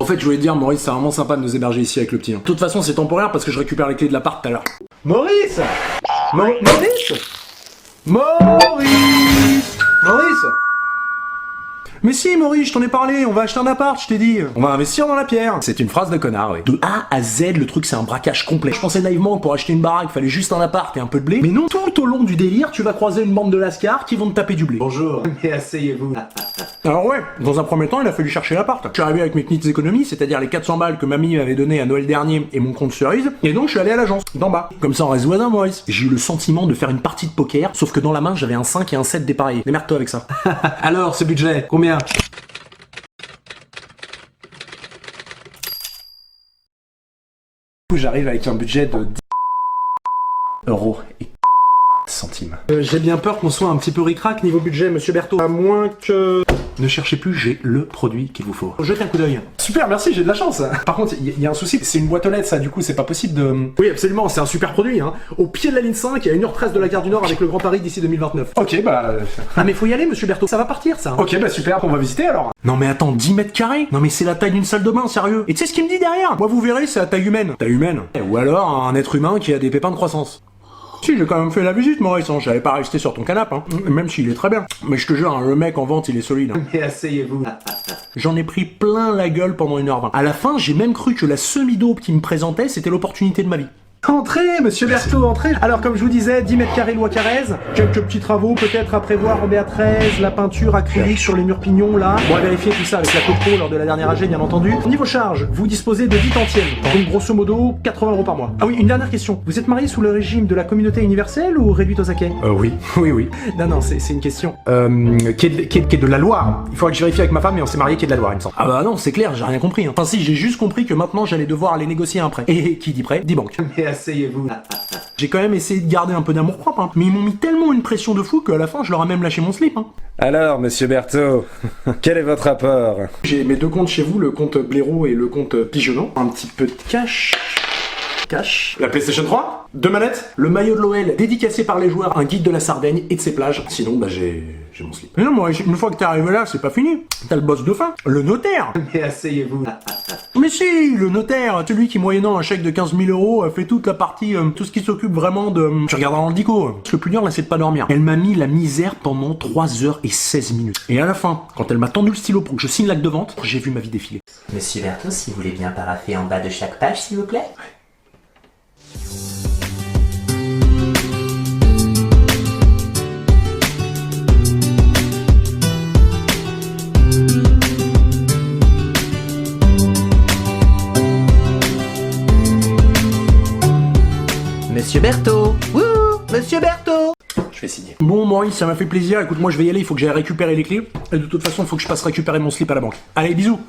fait, je voulais te dire, Maurice, c'est vraiment sympa de nous héberger ici avec le petit. De toute façon, c'est temporaire parce que je récupère les clés de l'appart tout à l'heure. Maurice Maurice Mais si, Maurice, je t'en ai parlé, on va acheter un appart, je t'ai dit. On va investir dans la pierre. C'est une phrase de connard, oui. De A à Z, le truc, c'est un braquage complet. Je pensais naïvement que pour acheter une baraque, fallait juste un appart et un peu de blé. Mais non, tout au long du délire, tu vas croiser une bande de lascars qui vont te taper du blé. Bonjour, mais asseyez-vous. Alors ouais, dans un premier temps, il a fallu chercher l'appart. Je suis arrivé avec mes petites économies, c'est-à-dire les 400 balles que mamie m'avait donné à Noël dernier et mon compte cerise, et donc je suis allé à l'agence, d'en bas. Comme ça, on reste voisins, Maurice. J'ai eu le sentiment de faire une partie de poker, sauf que dans la main, j'avais un 5 et un 7 dépareillés. Démerde-toi avec ça. Alors, ce budget, combien? J'arrive avec un budget de 10 euros et centimes. J'ai bien peur qu'on soit un petit peu ric-rac niveau budget, monsieur Berthaud. À moins que... Ne cherchez plus, j'ai le produit qu'il vous faut. Jetez un coup d'œil. Super, merci, j'ai de la chance. Par contre, il y a un souci, c'est une boîte aux lettres, ça, du coup, c'est pas possible de... Oui, absolument, c'est un super produit, hein. Au pied de la ligne 5, à 1h13 de la gare du Nord avec le Grand Paris d'ici 2029. Ok, bah... Ah, mais faut y aller, monsieur Berthaud, ça va partir, ça. Ok, bah super, on va visiter, alors. Non mais attends, 10 mètres carrés? Non mais c'est la taille d'une salle de bain, sérieux. Et tu sais ce qu'il me dit derrière? Moi, vous verrez, c'est la taille humaine. Taille humaine. Ou alors, un être humain qui a des pépins de croissance. Si, j'ai quand même fait la visite, Maurice, hein. J'allais pas rester sur ton canapé, hein. Même s'il est très bien. Mais je te jure, hein, le mec en vente, il est solide. Hein. Mais asseyez-vous. J'en ai pris plein la gueule pendant 1h20. À la fin, j'ai même cru que la semi-daube qui me présentait, c'était l'opportunité de ma vie. Entrez, monsieur Berthaud, entrez. Alors, comme je vous disais, 10 mètres carrés loi Carrez, quelques petits travaux peut-être à prévoir en BA13, la peinture acrylique sur les murs pignons, là. Bon, à vérifier tout ça avec la COPRO lors de la dernière AG, bien entendu. Niveau charge, vous disposez de 10 tantièmes, donc grosso modo, 80 euros par mois. Ah oui, une dernière question. Vous êtes marié sous le régime de la communauté universelle ou réduite aux acquets? Oui. Non, c'est une question. Qui est de la Loire. Il faudrait que je vérifie avec ma femme, mais on s'est marié qui est de la Loire, il me semble. Ah bah non, c'est clair, j'ai rien compris. Hein. Enfin si, j'ai juste compris que maintenant j'allais devoir aller négocier un prêt. Et qui dit prêt, dit banque. Mais asseyez-vous. J'ai quand même essayé de garder un peu d'amour propre, hein. Mais ils m'ont mis tellement une pression de fou qu'à la fin je leur ai même lâché mon slip, hein. Alors, monsieur Berthaud, quel est votre rapport? J'ai mes deux comptes chez vous, le compte blaireau et le compte pigeonnant. Un petit peu de cash. La PlayStation 3, 2 manettes, le maillot de l'OL dédicacé par les joueurs, un guide de la Sardaigne et de ses plages. Sinon, bah j'ai mon slip. Mais non, moi, une fois que t'es arrivé là, c'est pas fini. T'as le boss de fin, le notaire. Mais asseyez-vous. Mais si, le notaire, celui qui moyennant un chèque de 15 000 euros fait toute la partie, tout ce qui s'occupe vraiment de... Tu regarderas dans le dico. Parce que le plus dur là, c'est de pas dormir. Elle m'a mis la misère pendant 3h16. Et à la fin, quand elle m'a tendu le stylo pour que je signe l'acte de vente, j'ai vu ma vie défiler. Monsieur Berthaud, si vous voulez bien paraffer en bas de chaque page, s'il vous plaît. Monsieur Berthaud. Wouh, monsieur Berthaud. Je vais signer. Bon, Maurice, ça m'a fait plaisir. Écoute, moi je vais y aller, il faut que j'aille récupérer les clés. Et de toute façon, il faut que je passe récupérer mon slip à la banque. Allez, bisous.